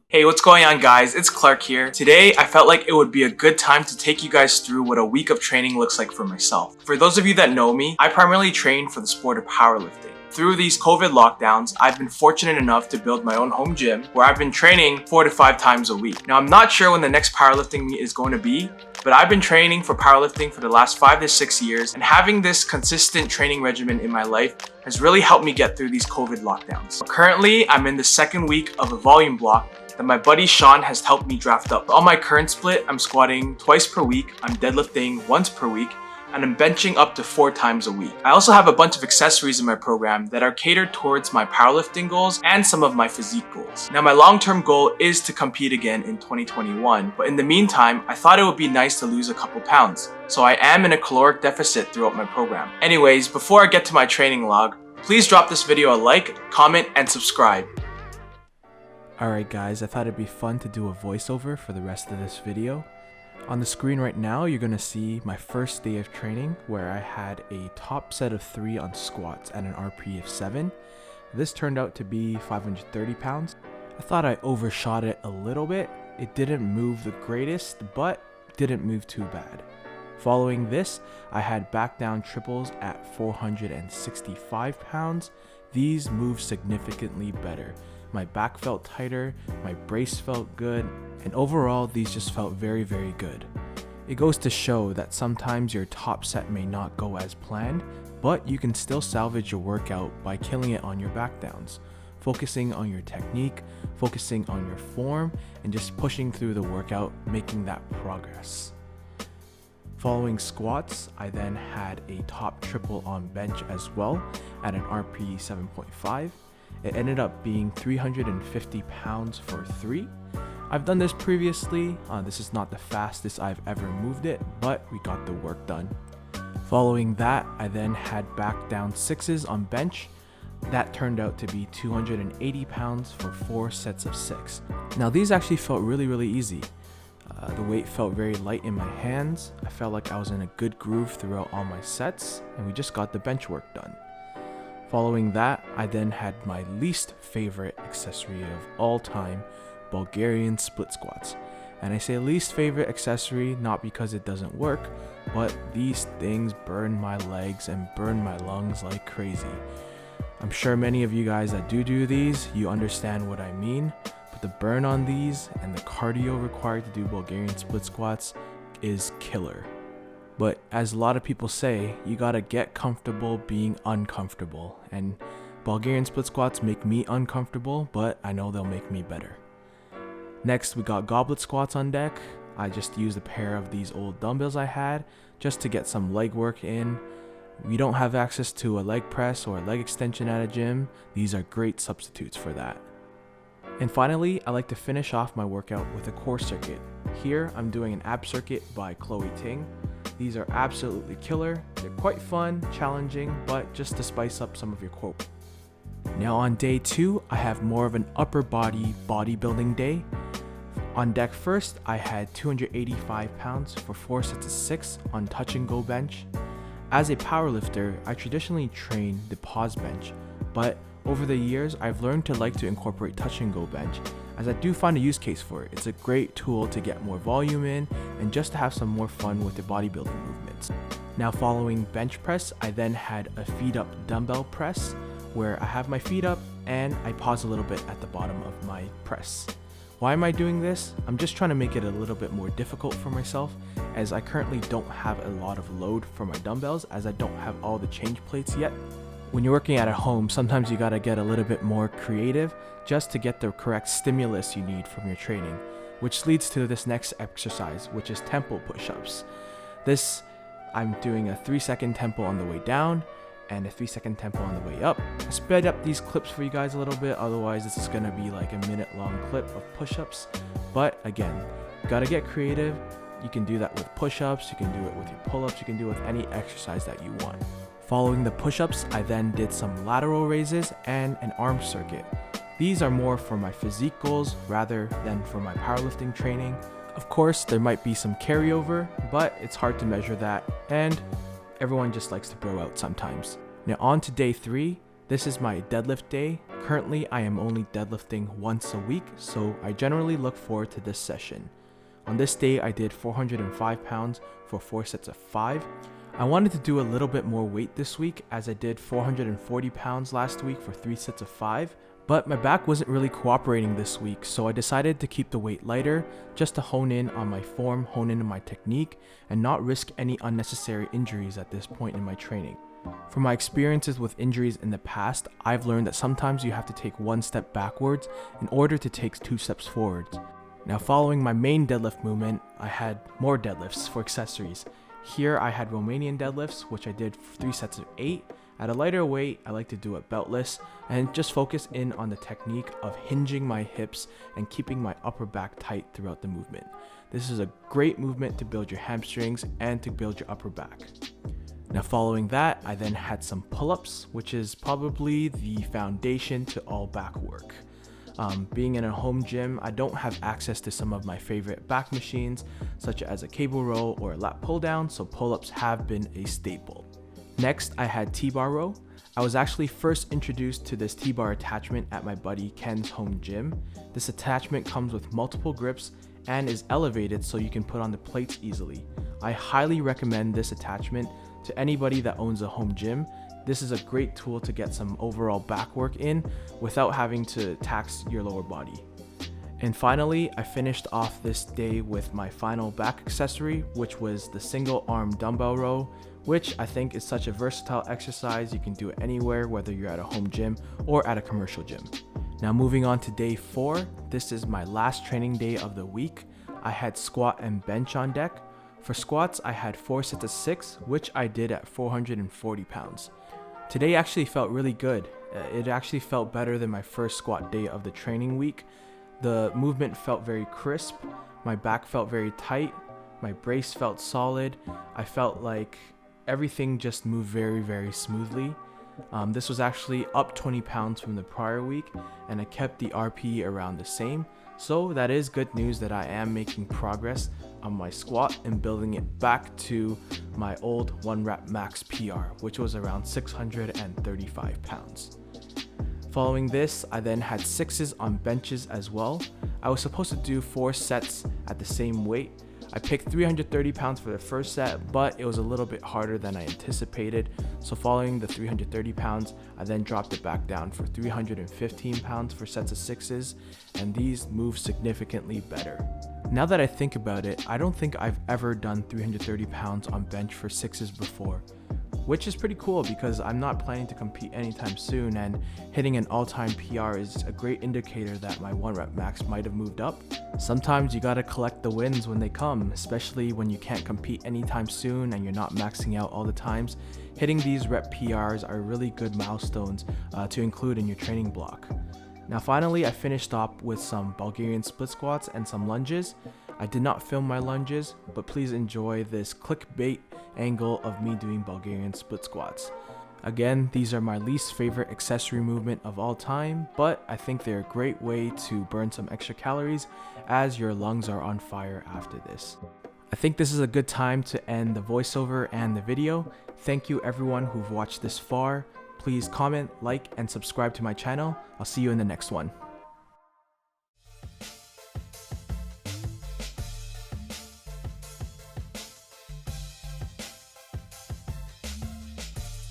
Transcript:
Hey, what's going on, guys? It's Clark here. Today, I felt like it would be a good time to take you guys through what a week of training looks like for myself. For those of you that know me, I primarily train for the sport of powerlifting. Through these COVID lockdowns, I've been fortunate enough to build my own home gym where I've been training 4 to 5 times a week. Now, I'm not sure when the next powerlifting meet is going to be, but I've been training for powerlifting for the last 5 to 6 years, and having this consistent training regimen in my life has really helped me get through these COVID lockdowns. Currently, I'm in the second week of a volume block that my buddy Sean has helped me draft up. On my current split, I'm squatting twice per week, I'm deadlifting once per week, and I'm benching up to 4 times a week. I also have a bunch of accessories in my program that are catered towards my powerlifting goals and some of my physique goals. Now, my long-term goal is to compete again in 2021, but in the meantime, I thought it would be nice to lose a couple pounds. So I am in a caloric deficit throughout my program. Anyways, before I get to my training log, please drop this video a like, comment, and subscribe. Alright guys, I thought it'd be fun to do a voiceover for the rest of this video. On the screen right now, you're going to see my first day of training where I had a top set of 3 on squats at an RP of 7. This turned out to be 530 pounds. I thought I overshot it a little bit. It didn't move the greatest, but didn't move too bad. Following this, I had back down triples at 465 pounds. These moved significantly better. My back felt tighter, my brace felt good, and overall these just felt very, very good. It goes to show that sometimes your top set may not go as planned, but you can still salvage your workout by killing it on your back downs, focusing on your technique, focusing on your form, and just pushing through the workout, making that progress. Following squats, I then had a top triple on bench as well at an RP 7.5. It ended up being 350 pounds for 3. I've done this previously. This is not the fastest I've ever moved it, but we got the work done. Following that, I then had back down 6s on bench. That turned out to be 280 pounds for 4 sets of 6. Now these actually felt really, really easy. The weight felt very light in my hands. I felt like I was in a good groove throughout all my sets, and we just got the bench work done. Following that, I then had my least favorite accessory of all time, Bulgarian split squats. And I say least favorite accessory not because it doesn't work, but these things burn my legs and burn my lungs like crazy. I'm sure many of you guys that do these, you understand what I mean, but the burn on these and the cardio required to do Bulgarian split squats is killer. But as a lot of people say, you gotta get comfortable being uncomfortable, and Bulgarian split squats make me uncomfortable, but I know they'll make me better. Next, we got goblet squats on deck. I just used a pair of these old dumbbells I had just to get some leg work in. We don't have access to a leg press or a leg extension at a gym. These are great substitutes for that. And finally, I like to finish off my workout with a core circuit. Here, I'm doing an ab circuit by Chloe Ting. These are absolutely killer. They're quite fun, challenging, but just to spice up some of your core. Now on day 2, I have more of an upper body bodybuilding day. On deck first, I had 285 pounds for 4 sets of 6 on touch and go bench. As a powerlifter, I traditionally train the pause bench, but over the years, I've learned to like to incorporate touch and go bench, as I do find a use case for it. It's a great tool to get more volume in and just to have some more fun with the bodybuilding movements. Now following bench press, I then had a feet up dumbbell press where I have my feet up and I pause a little bit at the bottom of my press. Why am I doing this? I'm just trying to make it a little bit more difficult for myself, as I currently don't have a lot of load for my dumbbells, as I don't have all the change plates yet. When you're working at home, sometimes you gotta get a little bit more creative just to get the correct stimulus you need from your training, which leads to this next exercise, which is tempo push-ups. This, I'm doing a 3-second tempo on the way down and a 3-second tempo on the way up. I sped up these clips for you guys a little bit, otherwise this is gonna be like a minute-long clip of push-ups. But again, you gotta get creative. You can do that with push-ups, you can do it with your pull-ups, you can do it with any exercise that you want. Following the push-ups, I then did some lateral raises and an arm circuit. These are more for my physique goals rather than for my powerlifting training. Of course, there might be some carryover, but it's hard to measure that, and everyone just likes to bro out sometimes. Now on to day 3, This is my deadlift day. Currently, I am only deadlifting once a week, so I generally look forward to this session. On this day, I did 405 pounds for 4 sets of 5. I wanted to do a little bit more weight this week as I did 440 pounds last week for 3 sets of 5, but my back wasn't really cooperating this week, so I decided to keep the weight lighter just to hone in on my form, hone in on my technique, and not risk any unnecessary injuries at this point in my training. From my experiences with injuries in the past, I've learned that sometimes you have to take 1 step backwards in order to take 2 steps forwards. Now, following my main deadlift movement, I had more deadlifts for accessories. Here I had Romanian deadlifts, which I did 3 sets of 8. At a lighter weight, I like to do it beltless and just focus in on the technique of hinging my hips and keeping my upper back tight throughout the movement. This is a great movement to build your hamstrings and to build your upper back. Now, following that, I then had some pull-ups, which is probably the foundation to all back work. Being in a home gym, I don't have access to some of my favorite back machines, such as a cable row or a lat pull down, so pull-ups have been a staple. Next, I had T-bar row. I was actually first introduced to this T-bar attachment at my buddy Ken's home gym. This attachment comes with multiple grips and is elevated so you can put on the plates easily. I highly recommend this attachment to anybody that owns a home gym. This is a great tool to get some overall back work in without having to tax your lower body. And finally, I finished off this day with my final back accessory, which was the single arm dumbbell row, which I think is such a versatile exercise. You can do it anywhere, whether you're at a home gym or at a commercial gym. Now, moving on to day 4, this is my last training day of the week. I had squat and bench on deck. For squats, I had 4 sets of 6, which I did at 440 pounds. Today actually felt really good. It actually felt better than my first squat day of the training week. The movement felt very crisp, my back felt very tight, my brace felt solid. I felt like everything just moved very, very smoothly. This was actually up 20 pounds from the prior week, and I kept the RPE around the same. So that is good news that I am making progress on my squat and building it back to my old 1 rep max PR, which was around 635 pounds. Following this, I then had 6s on benches as well. I was supposed to do 4 sets at the same weight. I picked 330 pounds for the first set, but it was a little bit harder than I anticipated. So following the 330 pounds, I then dropped it back down for 315 pounds for sets of 6s, and these moved significantly better. Now that I think about it, I don't think I've ever done 330 pounds on bench for 6s before, which is pretty cool because I'm not planning to compete anytime soon, and hitting an all-time PR is a great indicator that my 1 rep max might have moved up. Sometimes you gotta collect the wins when they come, especially when you can't compete anytime soon and you're not maxing out all the times. Hitting these rep PRs are really good milestones to include in your training block. Now finally, I finished up with some Bulgarian split squats and some lunges. I did not film my lunges, but please enjoy this clickbait angle of me doing Bulgarian split squats. Again, these are my least favorite accessory movement of all time, but I think they're a great way to burn some extra calories as your lungs are on fire after this. I think this is a good time to end the voiceover and the video. Thank you everyone who've watched this far. Please comment, like, and subscribe to my channel. I'll see you in the next one.